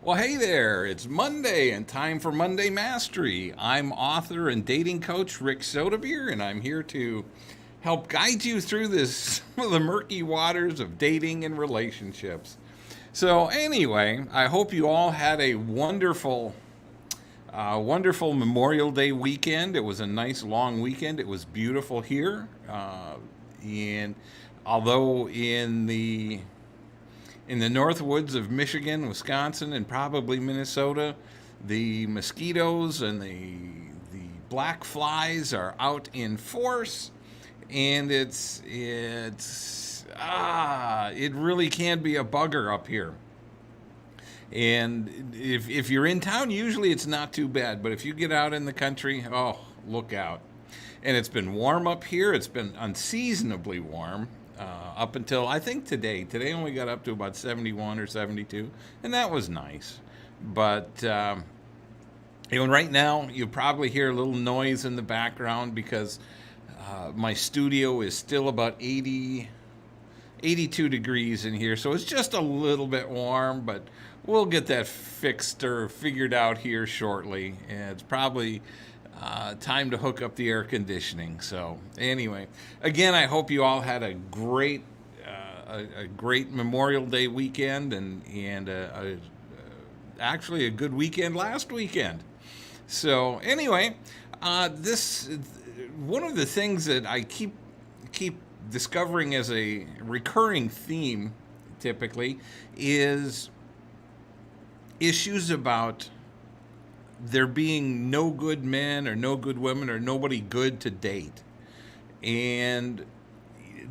Well, hey there, it's Monday and time for Monday Mastery. I'm author and dating coach Rick Sodebeer, and I'm here to help guide you through the murky waters of dating and relationships. So, anyway, I hope you all had a wonderful Memorial Day weekend. It was a nice long weekend. It was beautiful here. And although in the north woods of Michigan, Wisconsin, and probably Minnesota, the mosquitoes and the black flies are out in force, and it really can be a bugger up here. And if you're in town, usually it's not too bad, but if you get out in the country, oh, look out. And it's been warm up here. It's been unseasonably warm up until I think today. Today only got up to about 71 or 72, and that was nice. But right now you probably hear a little noise in the background because my studio is still about 82 degrees in here, so it's just a little bit warm, but we'll get that fixed or figured out here shortly. And it's probably time to hook up the air conditioning. So anyway, again, I hope you all had a great Memorial Day weekend and actually a good weekend last weekend. So anyway, this one of the things that I keep discovering as a recurring theme typically is issues about there being no good men or no good women or nobody good to date. And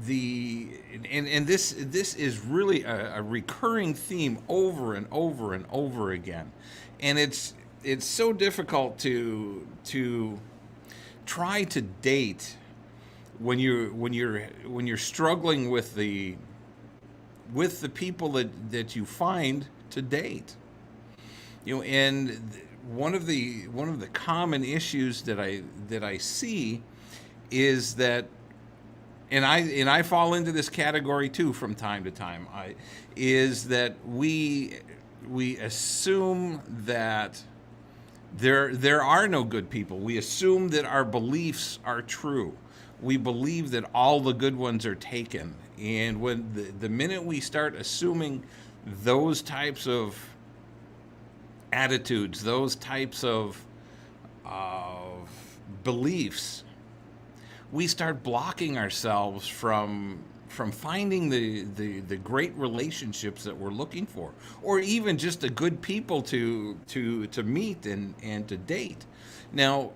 this is really a recurring theme over and over and over again. And it's so difficult to try to date when you're struggling with the people that you find to date. And one of the common issues that I see is that, and I fall into this category too from time to time, is that we assume that there are no good people. We assume that our beliefs are true. We believe that all the good ones are taken. And when the minute we start assuming those types of attitudes, those types of beliefs, we start blocking ourselves from finding the great relationships that we're looking for, or even just the good people to meet and to date. Now,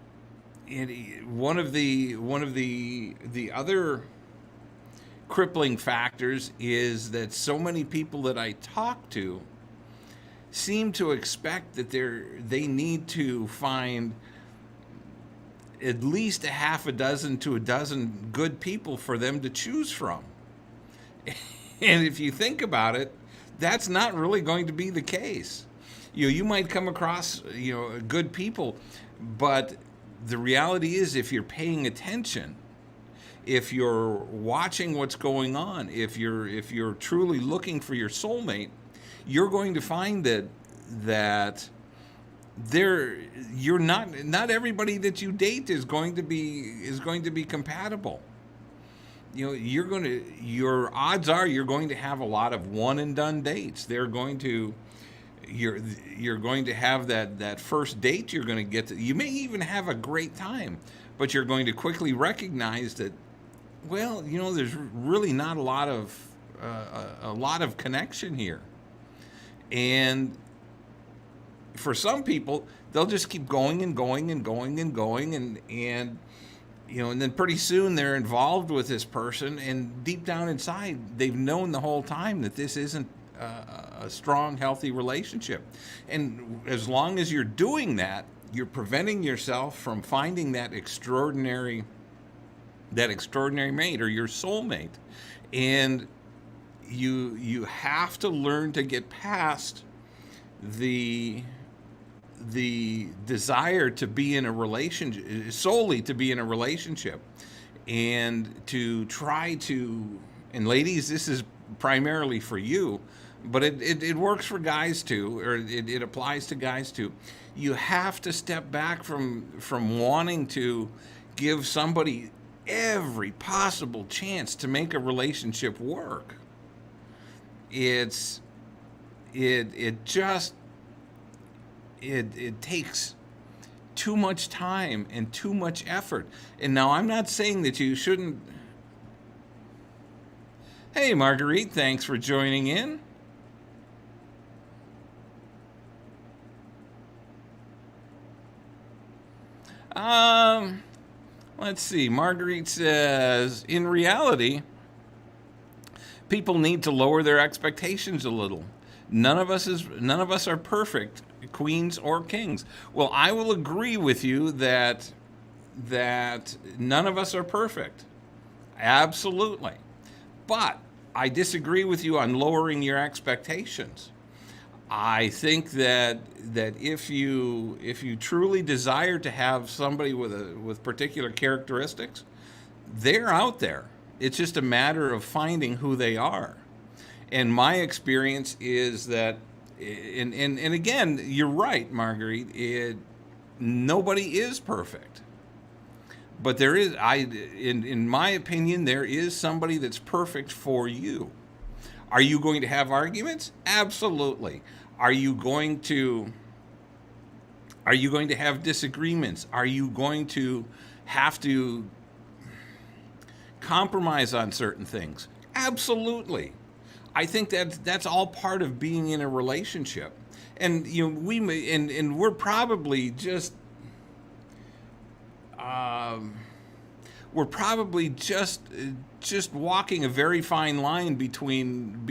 one of the other crippling factors is that so many people that I talk to seem to expect that they need to find at least a half a dozen to a dozen good people for them to choose from. And if you think about it, that's not really going to be the case. You might come across good people, but the reality is, if you're paying attention, if you're watching what's going on, if you're truly looking for your soulmate, you're going to find that you're not everybody that you date is going to be compatible. Your odds are you're going to have a lot of one and done dates. You're going to have that first date. You're going to you may even have a great time, but you're going to quickly recognize that, well, there's really not a lot of connection here. And for some people, they'll just keep going and going and going and going, and then pretty soon they're involved with this person, and deep down inside, they've known the whole time that this isn't a strong, healthy relationship. And as long as you're doing that, you're preventing yourself from finding that extraordinary mate or your soulmate. And you have to learn to get past the desire to be in a relationship, solely to be in a relationship, and to try to, and ladies, this is primarily for you, but it works for guys too, or it applies to guys too. You have to step back from wanting to give somebody every possible chance to make a relationship work. It's it just it takes too much time and too much effort. And now I'm not saying that you shouldn't. Hey, Marguerite, thanks for joining in. Um, let's see. Marguerite says, in reality, people need to lower their expectations a little. None of us are perfect, queens or kings. Well, I will agree with you that none of us are perfect. Absolutely. But I disagree with you on lowering your expectations. I think that if you truly desire to have somebody with particular characteristics, they're out there. It's just a matter of finding who they are. And my experience is that, and again, you're right, Marguerite. Nobody is perfect, but there is, in my opinion, there is somebody that's perfect for you. Are you going to have arguments? Absolutely. Are you going to have disagreements? Are you going to have to compromise on certain things? Absolutely. I think that's all part of being in a relationship. And and we're probably um, just walking a very fine line between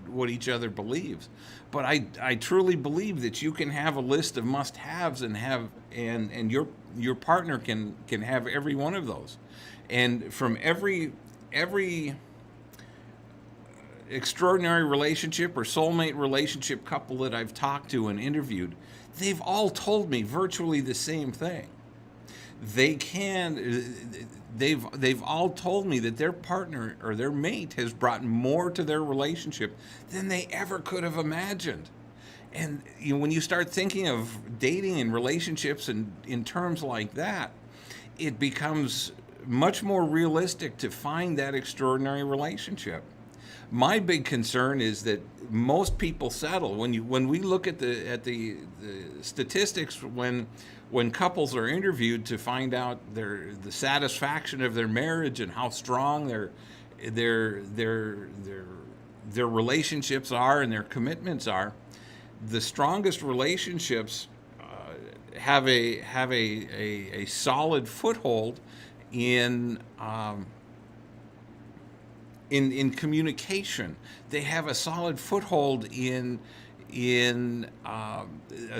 what each other believes. But I truly believe that you can have a list of must-haves and your partner can have every one of those. And from every extraordinary relationship or soulmate relationship couple that I've talked to and interviewed, they've all told me virtually the same thing. They've all told me that their partner or their mate has brought more to their relationship than they ever could have imagined. And when you start thinking of dating and relationships in terms like that, it becomes much more realistic to find that extraordinary relationship. My big concern is that most people settle. When we look at the statistics when couples are interviewed to find out the satisfaction of their marriage and how strong their relationships are and their commitments are, the strongest relationships have a solid foothold in communication. They have a solid foothold in a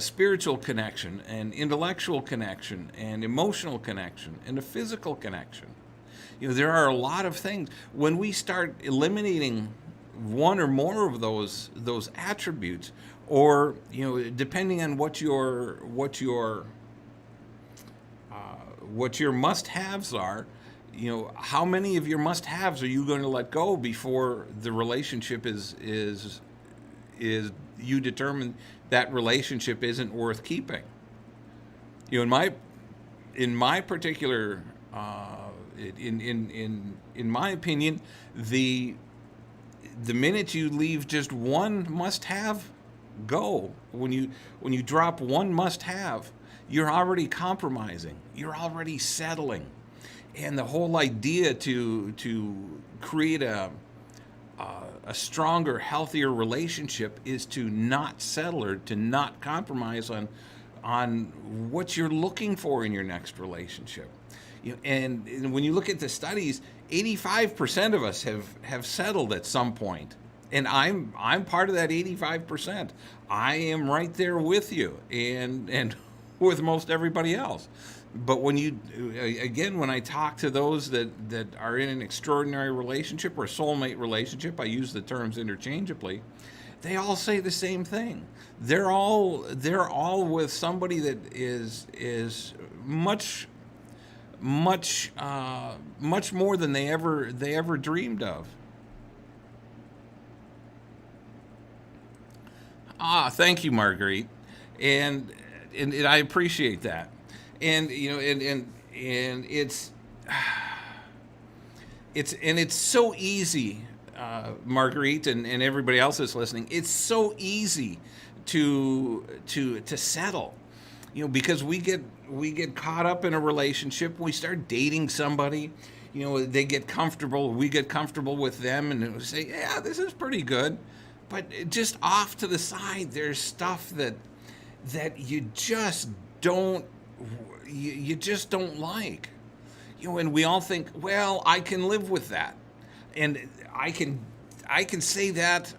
spiritual connection, an intellectual connection, an emotional connection, and a physical connection. There are a lot of things. When we start eliminating one or more of those attributes, or depending on what your must-haves are, how many of your must-haves are you going to let go before the relationship is you determine that relationship isn't worth keeping? In my particular in my opinion, the minute you leave just one must-have go, when you drop one must-have, you're already compromising. You're already settling. And the whole idea to create a stronger, healthier relationship is to not settle or to not compromise on what you're looking for in your next relationship. And when you look at the studies, 85% of us have settled at some point. And I'm part of that 85%. I am right there with you and with most everybody else. But when I talk to those that are in an extraordinary relationship or soulmate relationship, I use the terms interchangeably, they all say the same thing. They're all with somebody that is much more than they ever dreamed of. Thank you, Marguerite, and and I appreciate that, and and it's so easy, Marguerite, and everybody else that's listening. It's so easy to settle, because we get caught up in a relationship. We start dating somebody. They get comfortable. We get comfortable with them, and we say, "Yeah, this is pretty good." But just off to the side, there's stuff that you just don't like. And we all think, well, I can live with that, and I can say that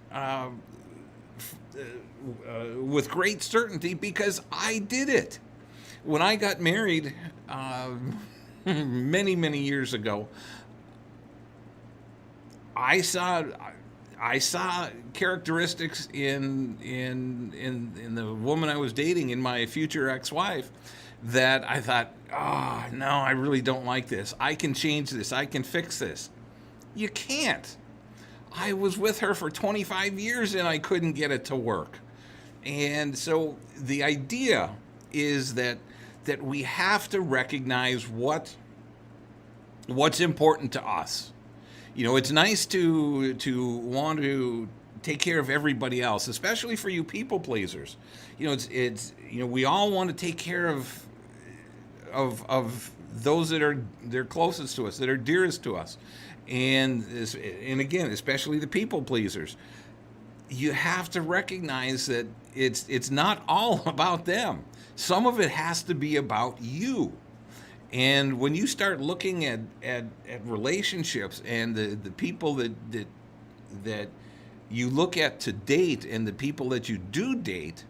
with great certainty because I did it when I got married many years ago. I saw I saw characteristics in the woman I was dating, in my future ex-wife, that I thought, oh no, I really don't like this. I can change this. I can fix this. You can't. I was with her for 25 years and I couldn't get it to work. And so the idea is that we have to recognize what's important to us. It's nice to want to take care of everybody else, especially for you people pleasers. It's we all want to take care of those they're closest to us, that are dearest to us, and again, especially the people pleasers. You have to recognize that it's not all about them. Some of it has to be about you. And when you start looking at relationships and the people that you look at to date and the people that you do date,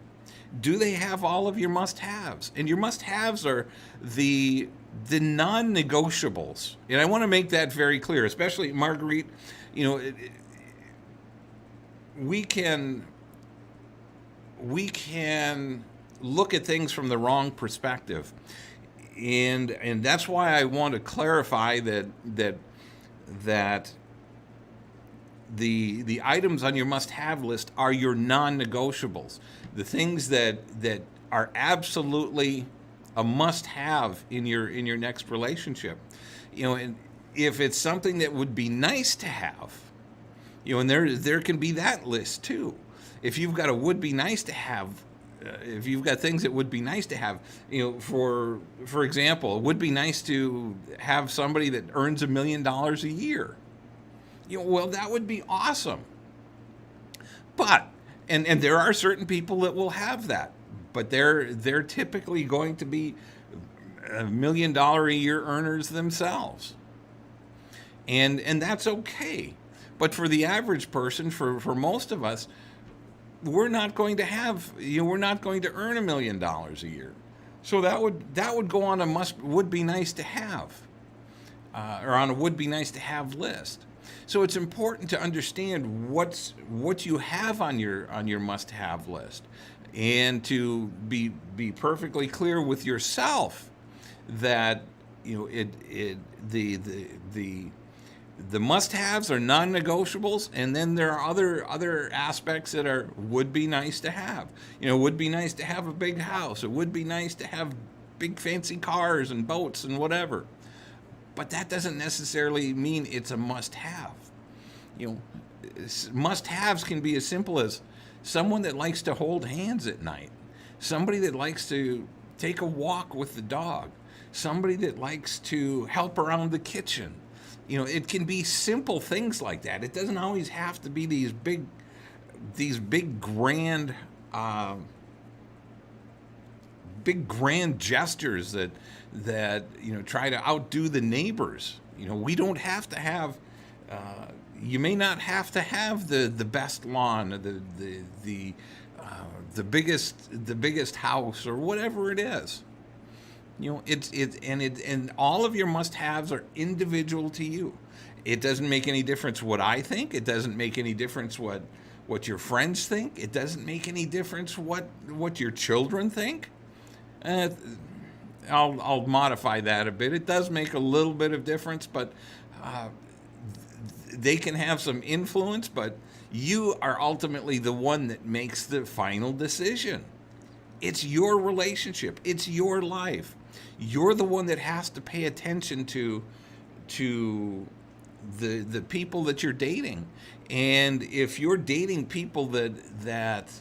do they have all of your must-haves? And your must-haves are the non-negotiables. And I want to make that very clear, especially Marguerite. We can look at things from the wrong perspective. And that's why I want to clarify that the items on your must-have list are your non-negotiables, the things that are absolutely a must-have in your next relationship. And if it's something that would be nice to have, and there can be that list too. If you've got a would be nice to have. If you've got things that would be nice to have, for example, it would be nice to have somebody that earns $1 million a year. Well, that would be awesome. But and there are certain people that will have that, but they're typically going to be $1 million a year earners themselves, and that's okay. But for the average person, for most of us, we're not going to have, we're not going to earn $1 million a year. So that would go on a would be nice to have, or on a would be nice to have list. So it's important to understand what you have on your must have list, and to be perfectly clear with yourself that the must-haves are non-negotiables, and then there are other aspects that are would be nice to have. Would be nice to have a big house. It would be nice to have big fancy cars and boats and whatever. But that doesn't necessarily mean it's a must-have. Must-haves can be as simple as someone that likes to hold hands at night, somebody that likes to take a walk with the dog, somebody that likes to help around the kitchen. It can be simple things like that. It doesn't always have to be these big grand gestures that try to outdo the neighbors. We don't have to have. You may not have to have the best lawn, the biggest house, or whatever it is. And all of your must-haves are individual to you. It doesn't make any difference what I think. It doesn't make any difference what your friends think. It doesn't make any difference what your children think. I'll modify that a bit. It does make a little bit of difference, but they can have some influence. But You are ultimately the one that makes the final decision. It's your relationship. It's your life. You're the one that has to pay attention to the people that you're dating. And if you're dating people that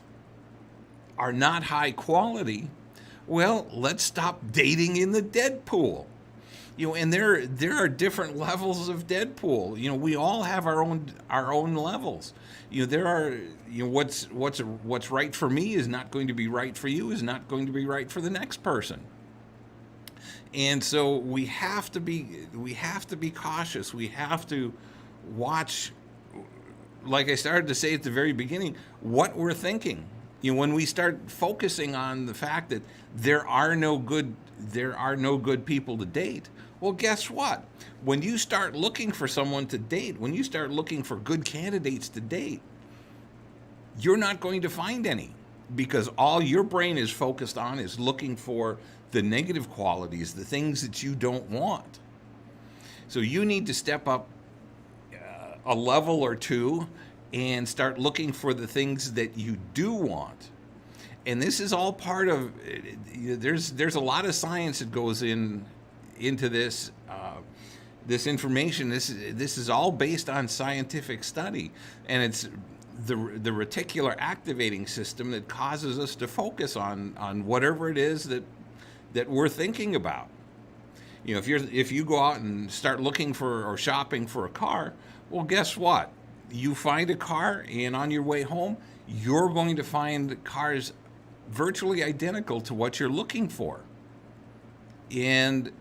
are not high quality, well, let's stop dating in the dead pool. And there are different levels of Deadpool. We all have our own levels. There are what's right for me is not going to be right for you, is not going to be right for the next person. And so we have to be cautious. We have to watch, like I started to say at the very beginning, what we're thinking. When we start focusing on the fact that there are no good people to date, well, guess what? When you start looking for someone to date, when you start looking for good candidates to date, you're not going to find any, because all your brain is focused on is looking for the negative qualities, the things that you don't want. So you need to step up a level or two and start looking for the things that you do want. And this is all part of, there's a lot of science that goes into this this information. This is all based on scientific study, and it's the reticular activating system that causes us to focus on whatever it is that we're thinking about. If you go out and start looking for or shopping for a car, well, guess what? You find a car, and on your way home, you're going to find cars virtually identical to what you're looking for. And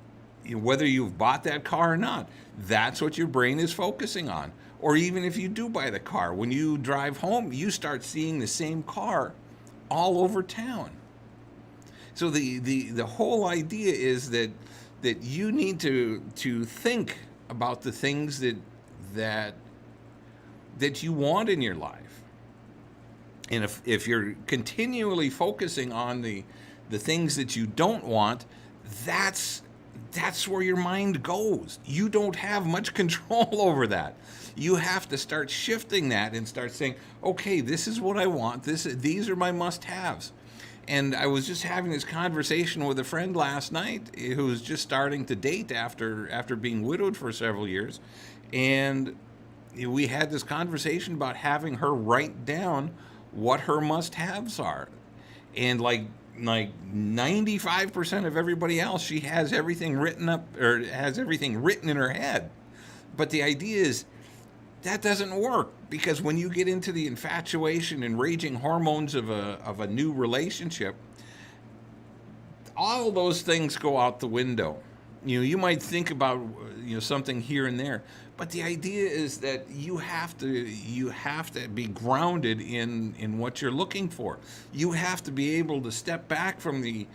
whether you've bought that car or not, that's what your brain is focusing on. Or even if you do buy the car, when you drive home, you start seeing the same car all over town. So the whole idea is that you need to think about the things that you want in your life. And if you're continually focusing on the things that you don't want, that's where your mind goes. You don't have much control over that. You have to start shifting that and start saying, okay, this is what I want. These are my must-haves. And I was just having this conversation with a friend last night who was just starting to date after being widowed for several years. And we had this conversation about having her write down what her must-haves are. And like 95% of everybody else, she has everything written up, or has everything written in her head. But the idea is that doesn't work, because when you get into the infatuation and raging hormones of a new relationship, all those things go out the window. You might think about something here and there, but the idea is that you have to be grounded in what you're looking for. You have to be able to step back from the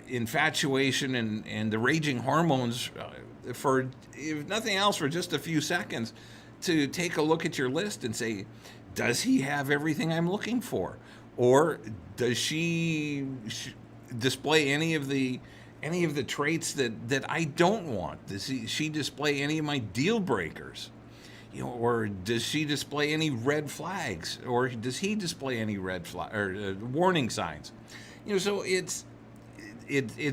infatuation and the raging hormones for, if nothing else, for just a few seconds, to take a look at your list and say, does he have everything I'm looking for? Or does she display any of the traits that I don't want? Does she display any of my deal breakers? Or does she display any red flags? Or does he display any red flag or warning signs? So it's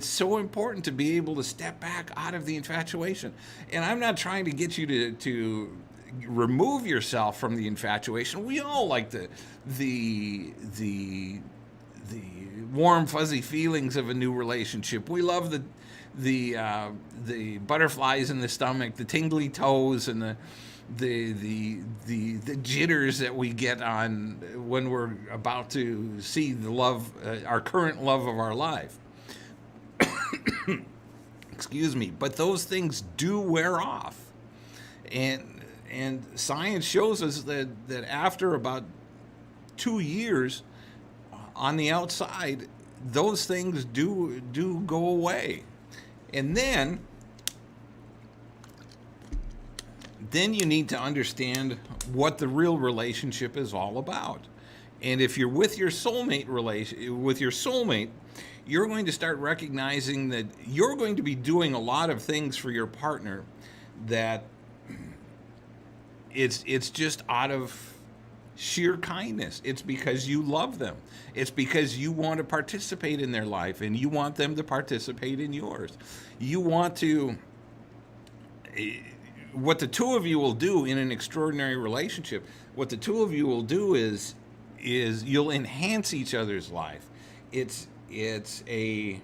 so important to be able to step back out of the infatuation. And I'm not trying to get you to remove yourself from the infatuation. We all like the warm, fuzzy feelings of a new relationship. We love the butterflies in the stomach, the tingly toes, and the jitters that we get on when we're about to see the love, our current love of our life. Excuse me. But those things do wear off, and science shows us that after about 2 years on the outside, those things do go away. And then you need to understand what the real relationship is all about. And if you're with your soulmate you're going to start recognizing that you're going to be doing a lot of things for your partner that it's just out of sheer kindness. It's because you love them. It's because you want to participate in their life and you want them to participate in yours. You want to, what the two of you will do in an extraordinary relationship, what the two of you will do is you'll enhance each other's life. It's a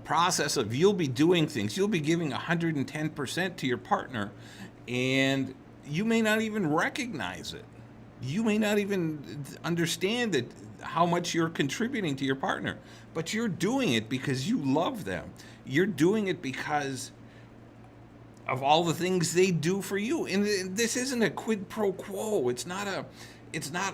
process of you'll be doing things. You'll be giving 110% to your partner, and you may not even recognize it. You may not even understand that how much you're contributing to your partner, but you're doing it because you love them. You're doing it because of all the things they do for you. And this isn't a quid pro quo. It's not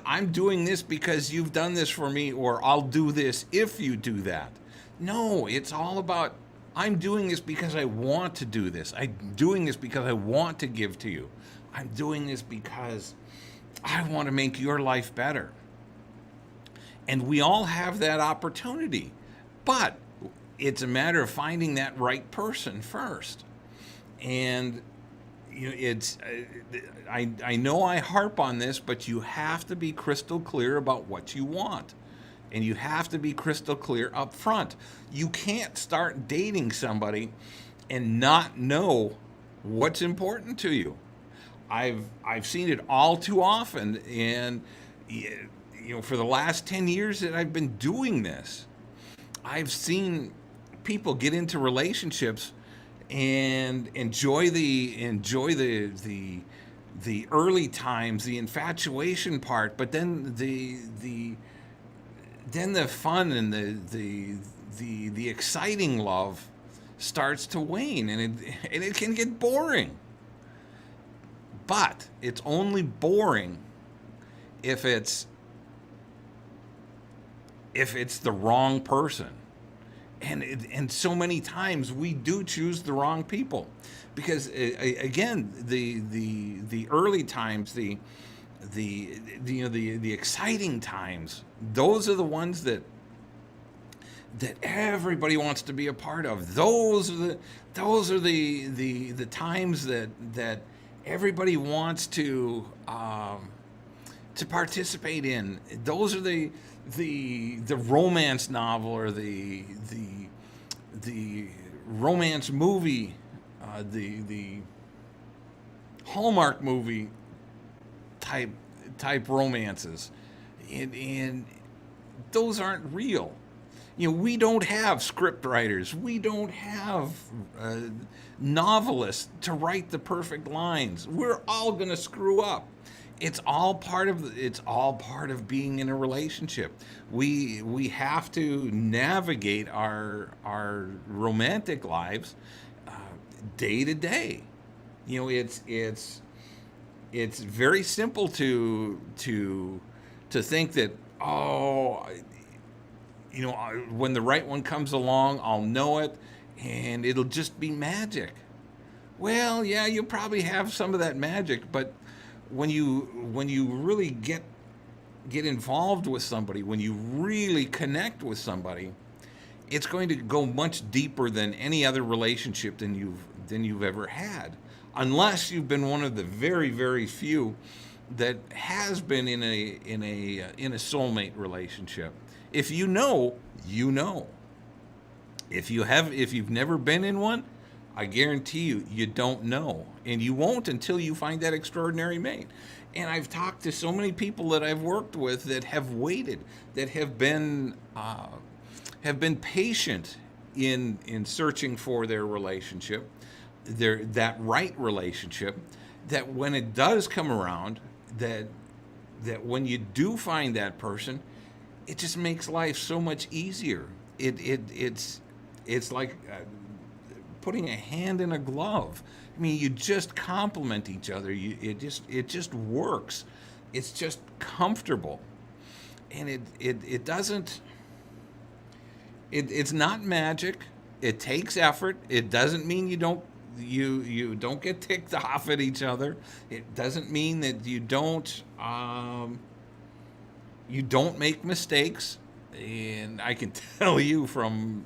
I'm doing this because you've done this for me, or I'll do this if you do that. No, it's all about I'm doing this because I want to do this. I'm doing this because I want to give to you. I'm doing this because I want to make your life better. And we all have that opportunity. But it's a matter of finding that right person first. And I know I harp on this, but you have to be crystal clear about what you want. And you have to be crystal clear up front. You can't start dating somebody and not know what's important to you. I've seen it all too often, and for the last 10 years that I've been doing this, I've seen people get into relationships and enjoy the early times, the infatuation part, but then the fun and the exciting love starts to wane, and it can get boring. But it's only boring if it's the wrong person. And so many times we do choose the wrong people, because again, the early times, the exciting times, those are the ones that everybody wants to be a part of. Those are the times that everybody wants to participate in. Those are the romance novel, or the romance movie, the Hallmark movie type romances, and those aren't real. We don't have script writers. We don't have novelists to write the perfect lines. We're all gonna screw up. It's all part of being in a relationship. We have to navigate our romantic lives day to day. It's very simple to think that, when the right one comes along, I'll know it, and it'll just be magic. Well, yeah, you'll probably have some of that magic, but when you really get involved with somebody, when you really connect with somebody, it's going to go much deeper than any other relationship than you've ever had, unless you've been one of the very, very few that has been in a soulmate relationship. If you know, you know. If you've never been in one, I guarantee you don't know, and you won't until you find that extraordinary mate. And I've talked to so many people that I've worked with that have waited, that have been patient in searching for their relationship, that right relationship. That when it does come around, that when you do find that person, it just makes life so much easier. It's like putting a hand in a glove. I mean, you just complement each other. It just works. It's just comfortable, and it doesn't. It's not magic. It takes effort. It doesn't mean you don't get ticked off at each other. It doesn't mean that you don't make mistakes. And I can tell you from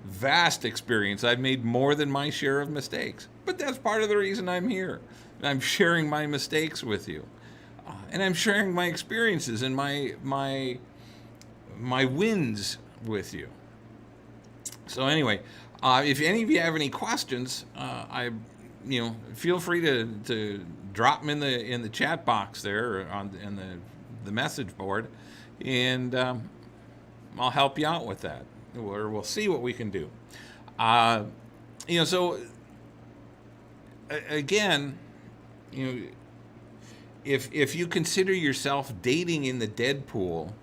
vast experience, I've made more than my share of mistakes. But that's part of the reason I'm here. I'm sharing my mistakes with you, and I'm sharing my experiences and my wins with you. So anyway, if any of you have any questions, feel free to drop them in the chat box there on in the message board, and I'll help you out with that, or we'll see what we can do. Uh, so again, you know, if you consider yourself dating in the dead pool,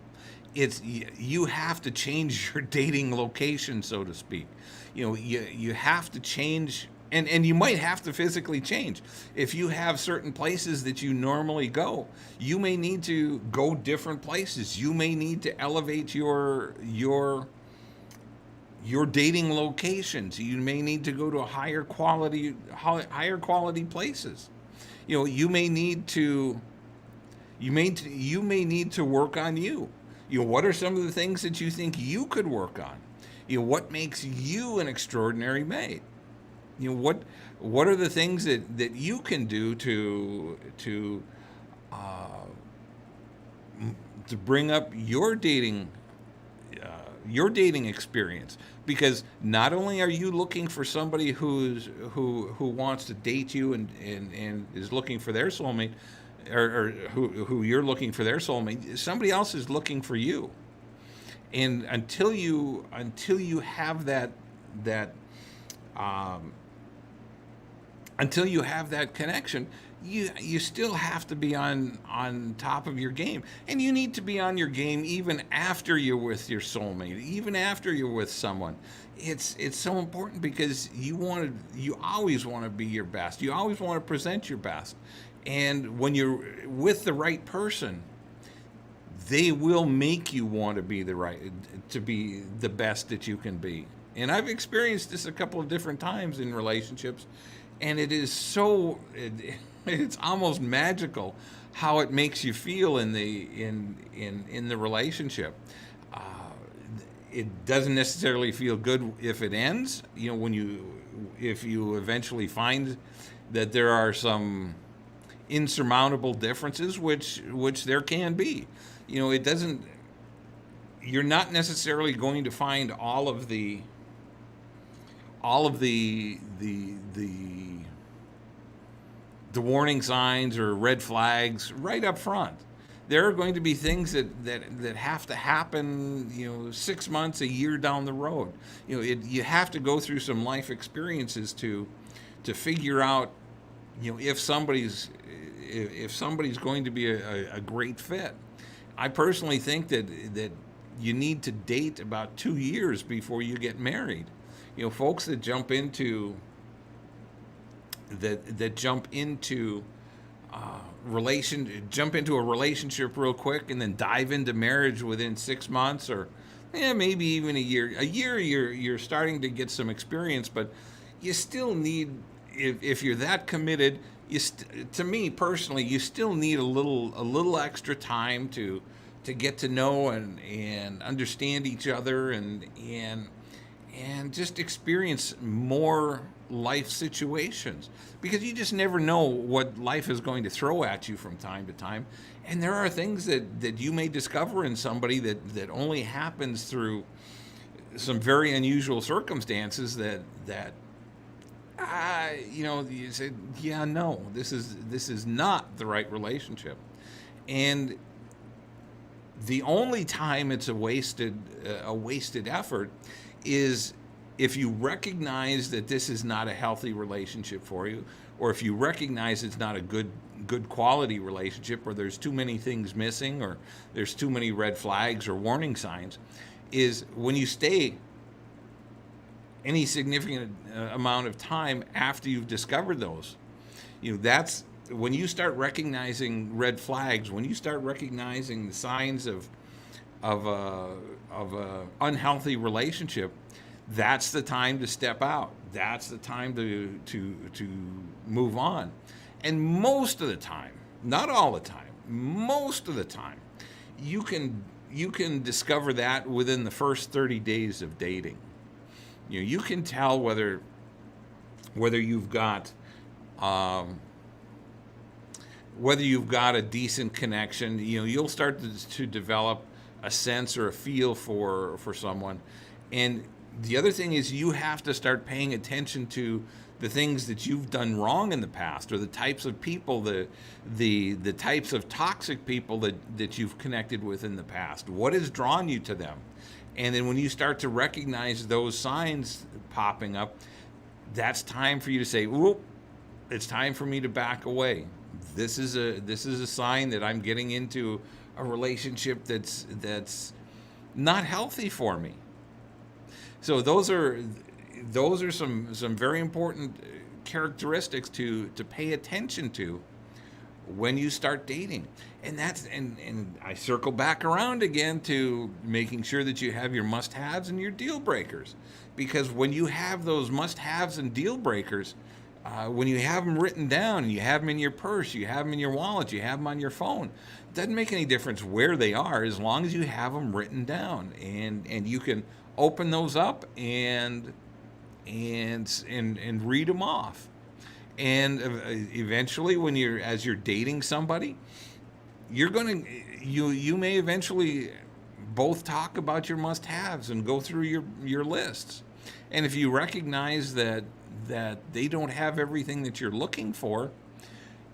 you have to change your dating location, so to speak. You have to change, and you might have to physically change. If you have certain places that you normally go, you may need to go different places. You may need to elevate your dating locations. You may need to go to higher quality places. You may need to work on you. What are some of the things that you think you could work on? What makes you an extraordinary mate? What are the things that you can do to bring up your dating experience? Because not only are you looking for somebody who wants to date you and is looking for their soulmate, or who you're looking for their soulmate, somebody else is looking for you. And until you have that until you have that connection, you still have to be on top of your game. And you need to be on your game even after you're with your soulmate, even after you're with someone. It's so important, because you always want to be your best. You always want to present your best. And when you're with the right person, they will make you want to be the best that you can be. And I've experienced this a couple of different times in relationships, and it is it's almost magical how it makes you feel in the relationship. It doesn't necessarily feel good if it ends. If you eventually find that there are some insurmountable differences, which there can be. It doesn't. You're not necessarily going to find all of the warning signs or red flags right up front. There are going to be things that have to happen, 6 months, a year down the road. You have to go through some life experiences to figure out, if somebody's going to be a great fit. I personally think that you need to date about 2 years before you get married. Folks that jump into a relationship real quick and then dive into marriage within 6 months, or maybe even a year. You're starting to get some experience, but you still need, if you're that committed, to me personally, you still need a little extra time to get to know and understand each other and just experience more life situations, because you just never know what life is going to throw at you from time to time. And there are things that you may discover in somebody that only happens through some very unusual circumstances that you say, yeah, no, this is not the right relationship. And the only time it's a wasted effort is if you recognize that this is not a healthy relationship for you, or if you recognize it's not a good quality relationship, or there's too many things missing, or there's too many red flags or warning signs, is when you stay any significant amount of time after you've discovered those. That's when you start recognizing red flags, when you start recognizing the signs of a unhealthy relationship. That's the time to step out. That's the time to move on. And most of the time, not all the time, most of the time, you can discover that within the first 30 days of dating. You can tell whether you've got whether you've got a decent connection, you'll start to develop a sense or a feel for someone. And the other thing is, you have to start paying attention to the things that you've done wrong in the past, or the types of people, the types of toxic people that you've connected with in the past. What has drawn you to them? And then when you start to recognize those signs popping up, that's time for you to say, "Whoop, it's time for me to back away. This is a sign that I'm getting into a relationship that's not healthy for me." So those are some very important characteristics to pay attention to when you start dating. And I circle back around again to making sure that you have your must-haves and your deal breakers. Because when you have those must-haves and deal breakers, when you have them written down, you have them in your purse, you have them in your wallet, you have them on your phone, it doesn't make any difference where they are, as long as you have them written down, and you can open those up and read them off. And eventually, as you're dating somebody, you may eventually both talk about your must-haves and go through your lists. And if you recognize that they don't have everything that you're looking for,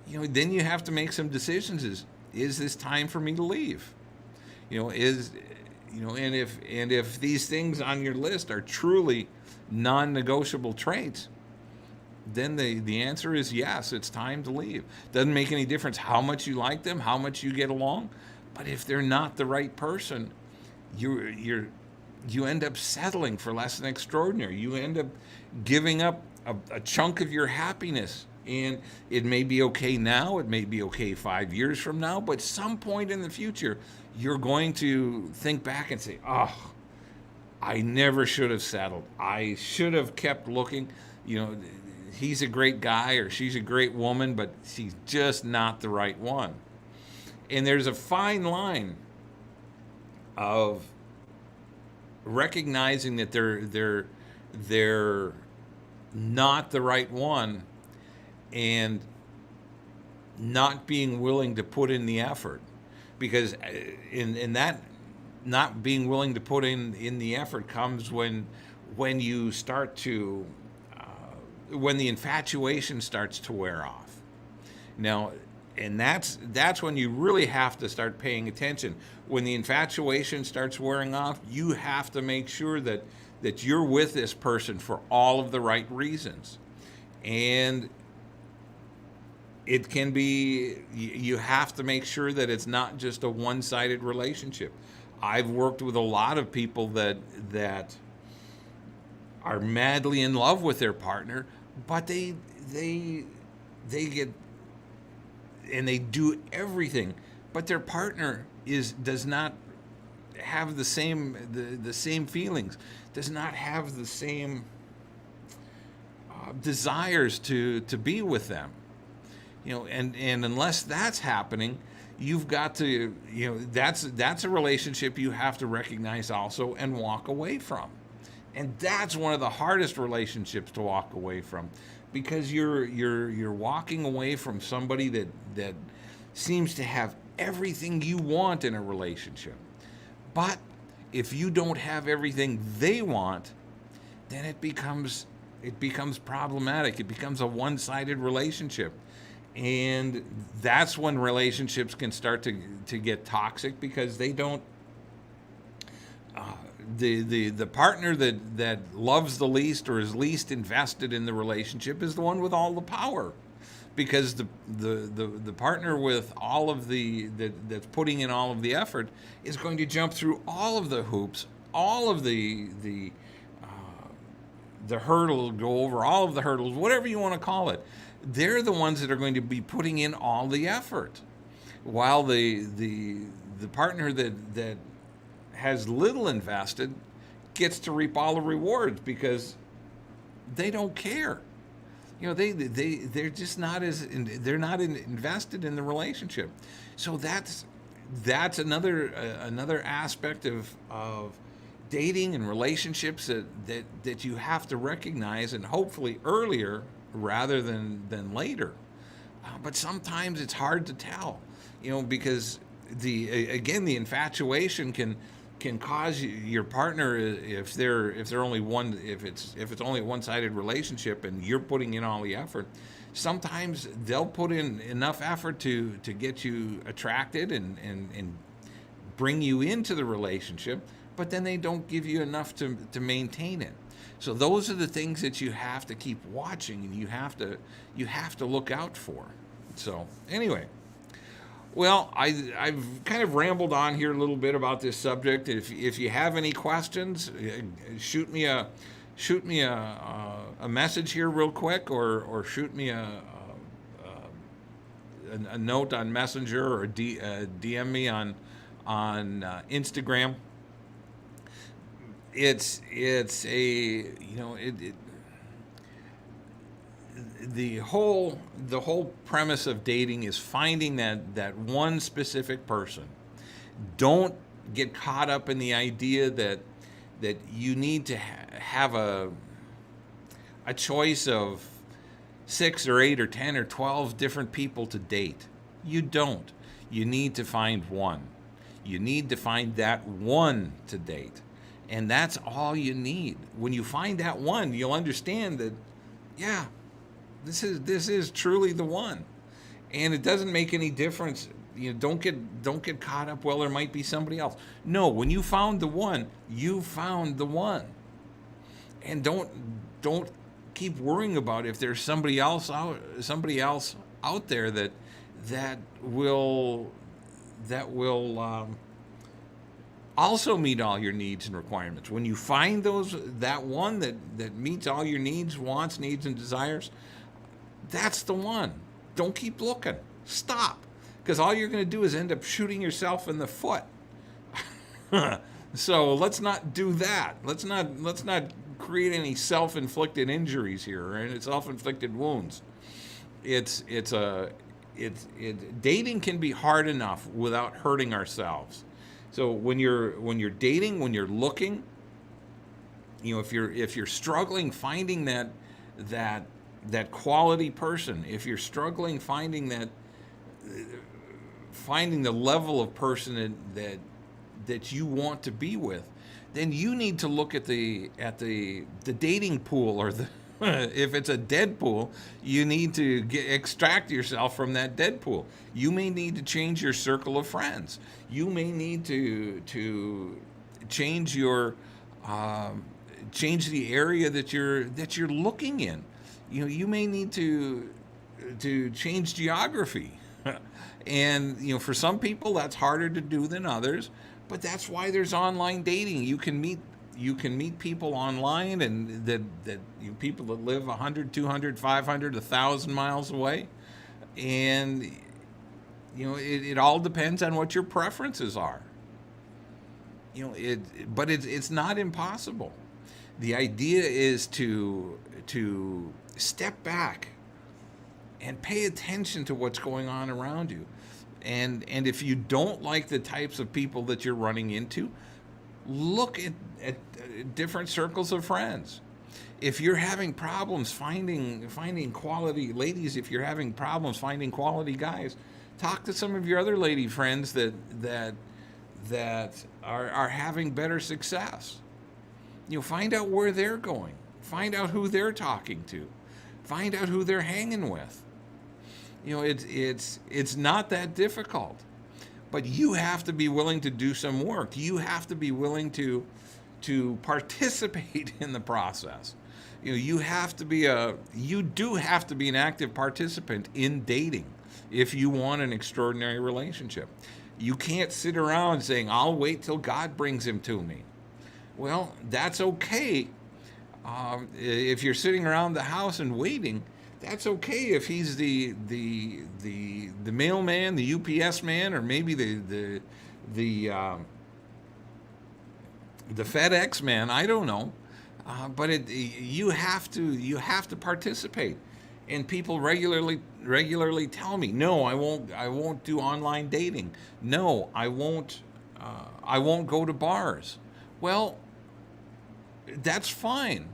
then you have to make some decisions. Is this time for me to leave? And if these things on your list are truly non-negotiable traits, then the answer is yes, it's time to leave. Doesn't make any difference how much you like them, how much you get along, but if they're not the right person, you end up settling for less than extraordinary. You end up giving up a chunk of your happiness. And it may be okay now, it may be okay 5 years from now, but some point in the future, you're going to think back and say, "Oh, I never should have settled. I should have kept looking. He's a great guy or she's a great woman, but she's just not the right one." And there's a fine line of recognizing that they're not the right one, and not being willing to put in the effort. Because in that not being willing to put in the effort comes when you start to when the infatuation starts to wear off. Now, and that's when you really have to start paying attention. When the infatuation starts wearing off, you have to make sure that you're with this person for all of the right reasons. And it can be, you have to make sure that it's not just a one-sided relationship. I've worked with a lot of people that are madly in love with their partner, but they get, and they do everything, but their partner does not have the same feelings, does not have the same desires to be with them. And unless that's happening, you've got to, that's a relationship you have to recognize also and walk away from. And that's one of the hardest relationships to walk away from, because you're walking away from somebody that seems to have everything you want in a relationship. But if you don't have everything they want, then it becomes problematic. It becomes a one-sided relationship. And that's when relationships can start to get toxic, because they don't, the partner that loves the least or is least invested in the relationship is the one with all the power, because the partner with all of that's putting in all of the effort is going to jump through all of the hoops, all of the hurdles, go over all of the hurdles, whatever you want to call it. They're the ones that are going to be putting in all the effort, while the partner that has little invested gets to reap all the rewards, because they don't care. They're just not invested in the relationship. So that's another aspect of dating and relationships that you have to recognize, and hopefully earlier rather than later. but sometimes it's hard to tell, because the infatuation can cause your partner, if they're only one, if it's only a one-sided relationship and you're putting in all the effort. Sometimes they'll put in enough effort to get you attracted and bring you into the relationship, but then they don't give you enough to maintain it. So those are the things that you have to keep watching, and you have to look out for. So anyway, well, I've kind of rambled on here a little bit about this subject. If you have any questions, shoot me a message here real quick, or shoot me a note on Messenger, or DM me on Instagram. It's a the whole premise of dating is finding that one specific person. Don't get caught up in the idea that you need to have a choice of 6 or 8 or 10 or 12 different people to date. You don't. You need to find one. You need to find that one to date. And that's all you need. When you find that one, you'll understand that, yeah, this is truly the one. And it doesn't make any difference. Don't get caught up, well, there might be somebody else. No, when you found the one, you found the one. And don't keep worrying about if there's somebody else out there that will also meet all your needs and requirements. When you find that one that meets all your needs, wants, needs, and desires, that's the one. Don't keep looking. Stop. Because all you're going to do is end up shooting yourself in the foot. So let's not do that. Let's not create any self-inflicted injuries here, or any self-inflicted wounds. Dating can be hard enough without hurting ourselves. So when you're dating, when you're looking, if you're struggling finding that quality person, if you're struggling finding the level of person that you want to be with, then you need to look at the dating pool, or if it's a dead pool, you need to extract yourself from that dead pool. You may need to change your circle of friends. You may need to change your change the area that you're looking in. You may need to change geography. And for some people that's harder to do than others, but that's why there's online dating. You can meet people online, and that people that live 100, 200, 500, 1,000 miles away. And it all depends on what your preferences are. But it's not impossible. The idea is to step back and pay attention to what's going on around you. And if you don't like the types of people that you're running into, look at different circles of friends. If you're having problems finding quality ladies, if you're having problems finding quality guys, talk to some of your other lady friends that are having better success. Find out where they're going. Find out who they're talking to. Find out who they're hanging with. It's not that difficult, but you have to be willing to do some work. You have to be willing to participate in the process. You do have to be an active participant in dating if you want an extraordinary relationship. You can't sit around saying, I'll wait till God brings him to me. Well, that's okay. If you're sitting around the house and waiting, that's okay if he's the mailman, the UPS man, or maybe the FedEx man. I don't know, but you have to participate. And people regularly tell me, no, I won't do online dating. No, I won't go to bars. Well, that's fine.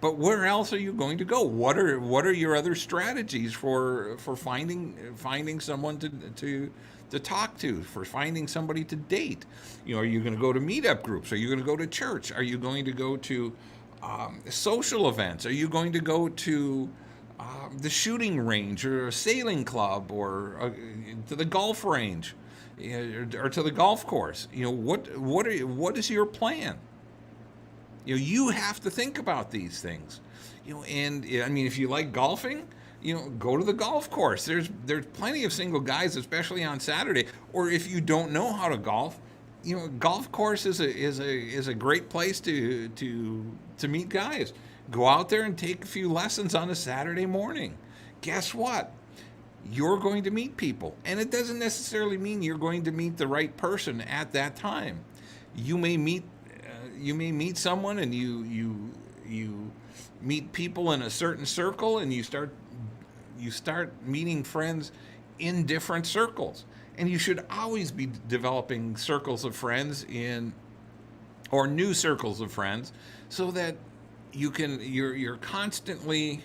But where else are you going to go? What are your other strategies for finding someone to talk to, for finding somebody to date? Are you going to go to meetup groups? Are you going to go to church? Are you going to go to social events? Are you going to go to the shooting range or a sailing club or to the golf range, or to the golf course? What is your plan? You have to think about these things. And I mean, if you like golfing, go to the golf course. There's plenty of single guys, especially on Saturday. Or if you don't know how to golf, golf course is a great place to meet guys. Go out there and take a few lessons on a Saturday morning. Guess what? You're going to meet people, and it doesn't necessarily mean you're going to meet the right person at that time. You may meet someone, and you meet people in a certain circle, and you start meeting friends in different circles. And you should always be developing circles of friends or new circles of friends, so that you're constantly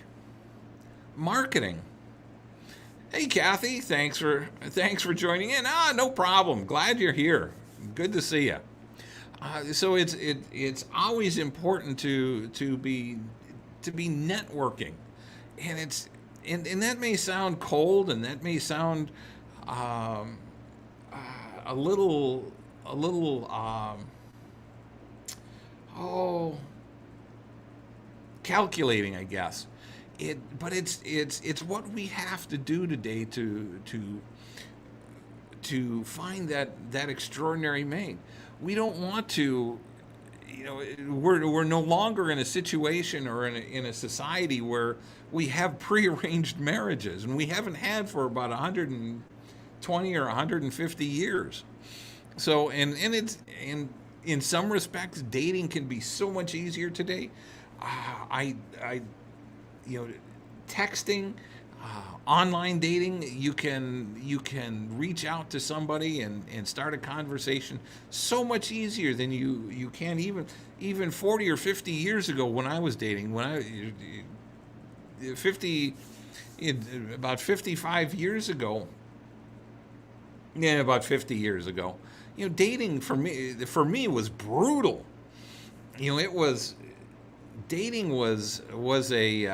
marketing. Hey Kathy, thanks for joining in. No problem. Glad you're here. Good to see you. So it's always important to be networking, and that may sound cold, and that may sound a little calculating, I guess. But it's what we have to do today to find that extraordinary mate. We don't want to, we're no longer in a situation or in a society where we have prearranged marriages, and we haven't had for about 120 or 150 years. So and in some respects, dating can be so much easier today. Texting, online dating, you can reach out to somebody and start a conversation so much easier than you can even 40 or 50 years ago when I was dating. About 55 years ago, about 50 years ago, dating for me was brutal. Dating was a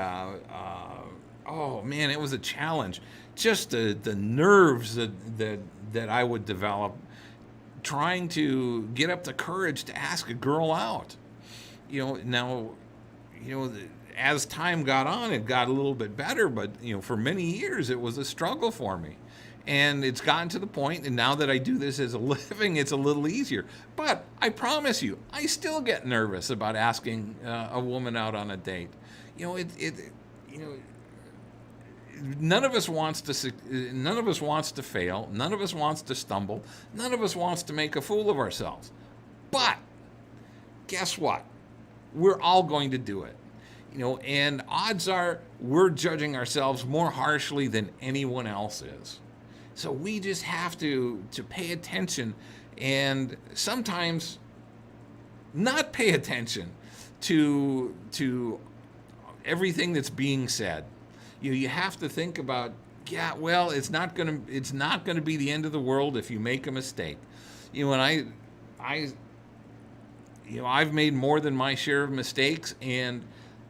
oh man, it was a challenge. Just the nerves that I would develop trying to get up the courage to ask a girl out. As time got on, it got a little bit better, but for many years it was a struggle for me. And it's gotten to the point, and now that I do this as a living, it's a little easier. But I promise you, I still get nervous about asking a woman out on a date. None of us wants to fail. None of us wants to stumble. None of us wants to make a fool of ourselves. But guess what? We're all going to do it. And odds are we're judging ourselves more harshly than anyone else is. So we just have to pay attention, and sometimes not pay attention to everything that's being said. You have to think about, it's not gonna be the end of the world if you make a mistake. And I've made more than my share of mistakes, and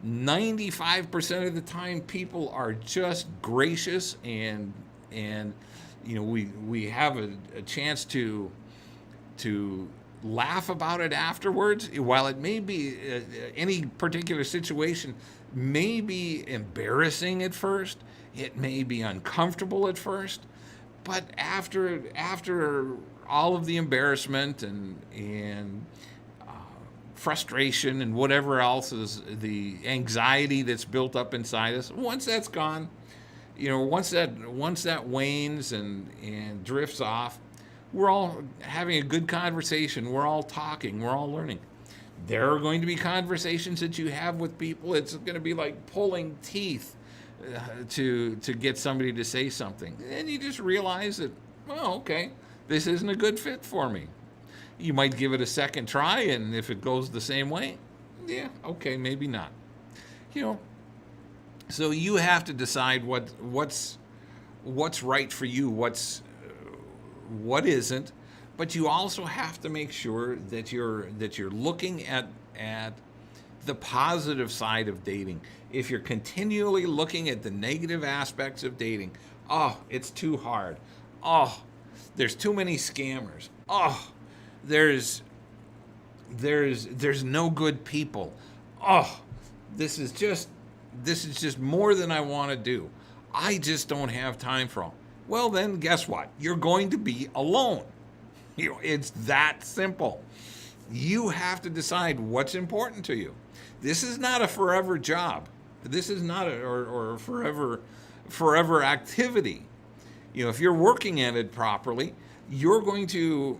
95% of the time people are just gracious, and we have a chance to laugh about it afterwards. While it may be any particular situation may be embarrassing at first, it may be uncomfortable at first, but after all of the embarrassment and frustration and whatever else is the anxiety that's built up inside us, once that's gone, once that wanes and drifts off, we're all having a good conversation. We're all talking. We're all learning. There are going to be conversations that you have with people. It's going to be like pulling teeth to get somebody to say something. And you just realize that, okay, this isn't a good fit for me. You might give it a second try, and if it goes the same way, okay, maybe not. You know, so you have to decide what's right for you, what isn't, but you also have to make sure that you're looking at the positive side of dating. If you're continually looking at the negative aspects of dating, oh, it's too hard. Oh, there's too many scammers. Oh, there's there's no good people. Oh, this is just more than I want to do. I just don't have time for all. Well, then guess what? You're going to be alone. It's that simple. You have to decide what's important to you. This is not a forever job. This is not or forever activity. If you're working at it properly, you're going to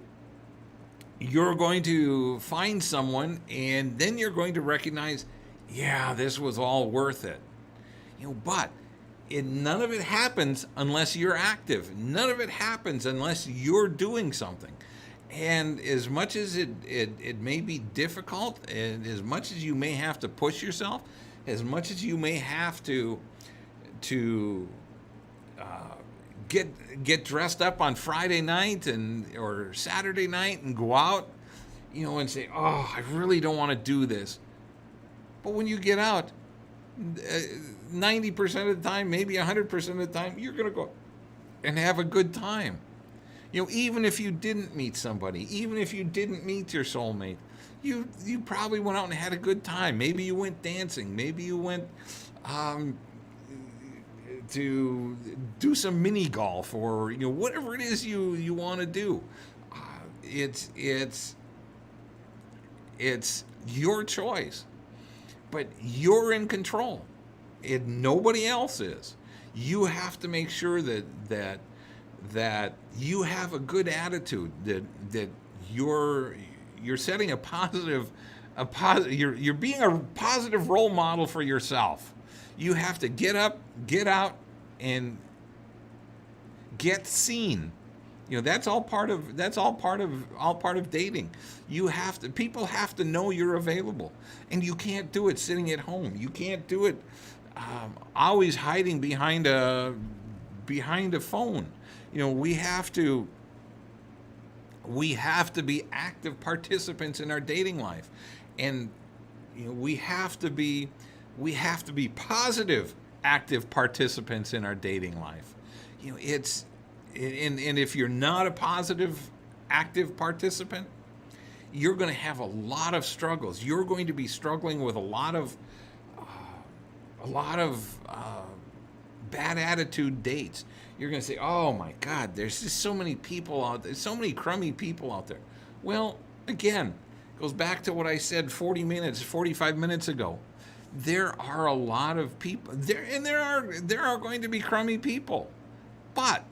find someone, and then you're going to recognize, yeah, this was all worth it. But none of it happens unless you're active. None of it happens unless you're doing something. And as much as it may be difficult, and as much as you may have to push yourself, as much as you may have to get dressed up on Friday night or Saturday night and go out, and say, oh, I really don't want to do this. But when you get out, 90% of the time, maybe 100% of the time, you're going to go and have a good time. Even if you didn't meet somebody, even if you didn't meet your soulmate, you probably went out and had a good time. Maybe you went dancing. Maybe you went to do some mini golf, or whatever it is you want to do. It's your choice, but you're in control. Nobody else is. You have to make sure that you have a good attitude, that you're setting you're being a positive role model for yourself. You have to get up, get out, and get seen. That's all part of dating. People have to know you're available, and you can't do it sitting at home. You can't do it always hiding behind a phone. We have to be active participants in our dating life, and we have to be positive, active participants in our dating life. And if you're not a positive, active participant, you're going to have a lot of struggles. You're going to be struggling with a lot of bad attitude dates. You're going to say, oh my God, there's just so many people out there, so many crummy people out there. Well, again, it goes back to what I said 45 minutes ago. There are a lot of people there, and there are going to be crummy people, but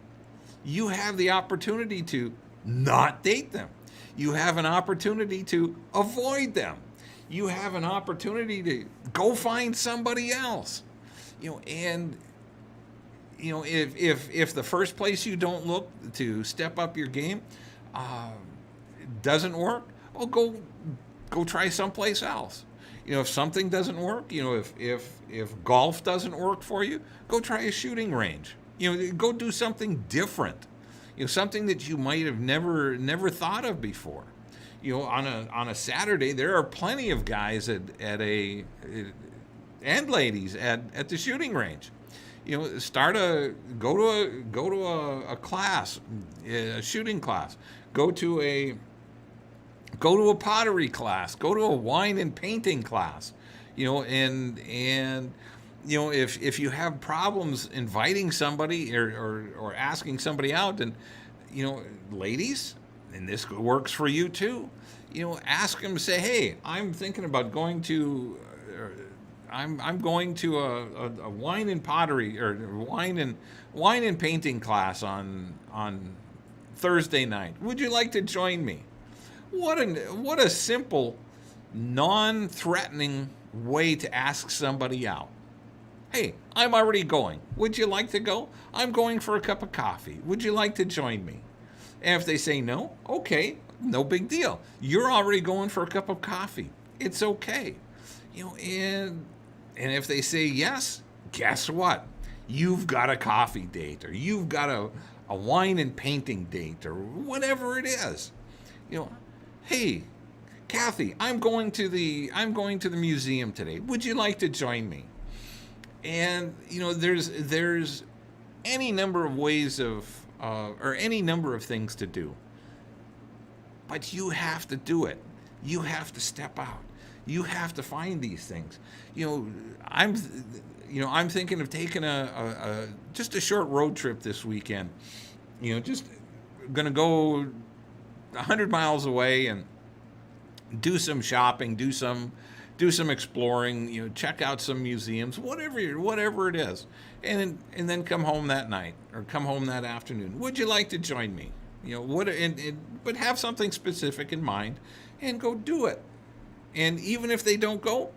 you have the opportunity to not date them. You have an opportunity to avoid them. You have an opportunity to go find somebody else. If the first place you don't look to step up your game doesn't work, well, go try someplace else. If something doesn't work, if golf doesn't work for you, go try a shooting range. Go do something different. Something that you might have never thought of before. On a Saturday, there are plenty of guys and ladies at the shooting range. Go to a class, a shooting class. Go to a pottery class. Go to a wine and painting class. If you have problems inviting somebody or asking somebody out, and ladies, and this works for you too, ask them, say, hey, I'm thinking about going to I'm going to a wine and pottery or wine and painting class on Thursday night. Would you like to join me? What a simple, non-threatening way to ask somebody out. Hey, I'm already going. Would you like to go? I'm going for a cup of coffee. Would you like to join me? And if they say no, okay, no big deal. You're already going for a cup of coffee. It's okay. And if they say yes, guess what? You've got a coffee date, or you've got a wine and painting date, or whatever it is. You know, hey, Kathy, I'm going to the museum today. Would you like to join me? And there's any number of ways of or any number of things to do, but you have to do it. You have to step out. You have to find these things. I'm thinking of taking a just a short road trip this weekend. Just gonna go 100 miles away and do some shopping, do some exploring, check out some museums, whatever it is, and then come home that night or come home that afternoon. Would you like to join me? But have something specific in mind, and go do it. And even if they don't go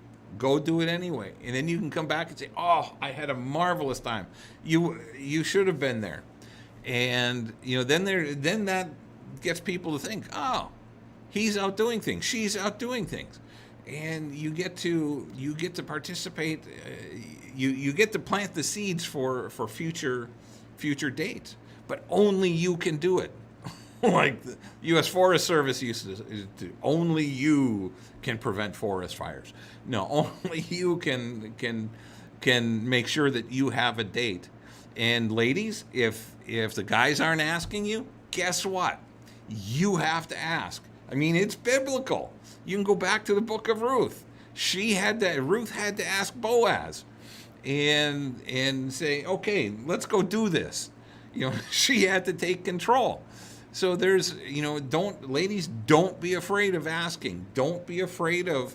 do it anyway. And then you can come back and say, "Oh, I had a marvelous time. You should have been there." And then that gets people to think, "Oh, he's out doing things. She's out doing things." And you get to participate. You get to plant the seeds for future dates. But only you can do it. Like the U.S. Forest Service used to do. Only you can prevent forest fires. No, only you can make sure that you have a date. And ladies, if the guys aren't asking you, guess what? You have to ask. I mean, it's biblical. You can go back to the book of Ruth. Ruth had to ask Boaz and say, "Okay, let's go do this." She had to take control. So there's, ladies, don't be afraid of asking. Don't be afraid of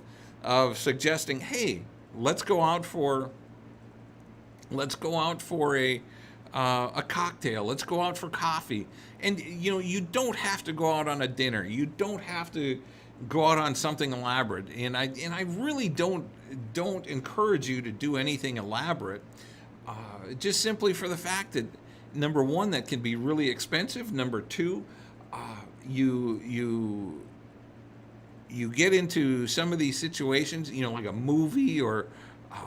suggesting, "Hey, let's go out for a cocktail. Let's go out for coffee." And you don't have to go out on a dinner. You don't have to go out on something elaborate. And I really don't encourage you to do anything elaborate. Just simply for the fact that, number one, that can be really expensive. Number two, you get into some of these situations, like a movie or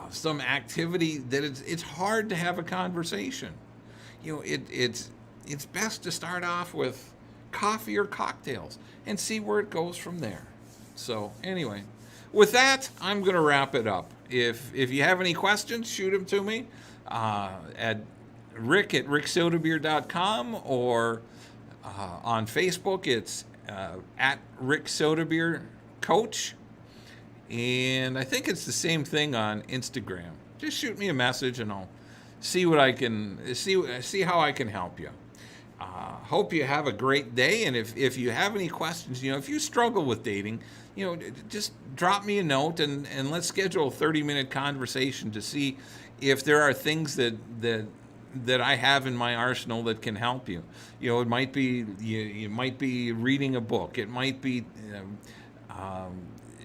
some activity that it's hard to have a conversation. It's best to start off with coffee or cocktails and see where it goes from there. So anyway, with that, I'm going to wrap it up. If you have any questions, shoot them to me at rick@ricksodabeer.com, or on Facebook, it's at Rick Sodabeer Coach. And I think it's the same thing on Instagram. Just shoot me a message and I'll see what I can see how I can help you. Hope you have a great day. And if you have any questions, if you struggle with dating, just drop me a note and let's schedule a 30-minute conversation to see if there are things that I have in my arsenal that can help you. It might be you might be reading a book. It might be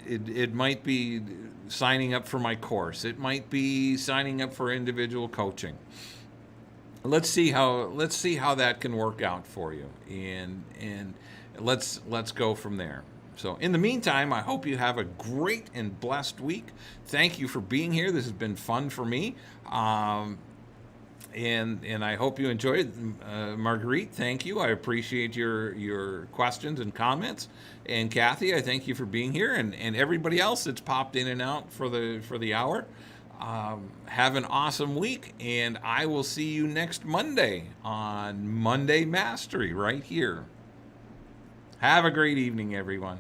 it might be signing up for my course. It might be signing up for individual coaching. Let's see how that can work out for you, and let's go from there. So in the meantime, I hope you have a great and blessed week. Thank you for being here. This has been fun for me. And I hope you enjoyed. Marguerite, thank you. I appreciate your questions and comments. And Kathy, I thank you for being here. And everybody else that's popped in and out for the hour. Have an awesome week, and I will see you next Monday on Monday Mastery right here. Have a great evening, everyone.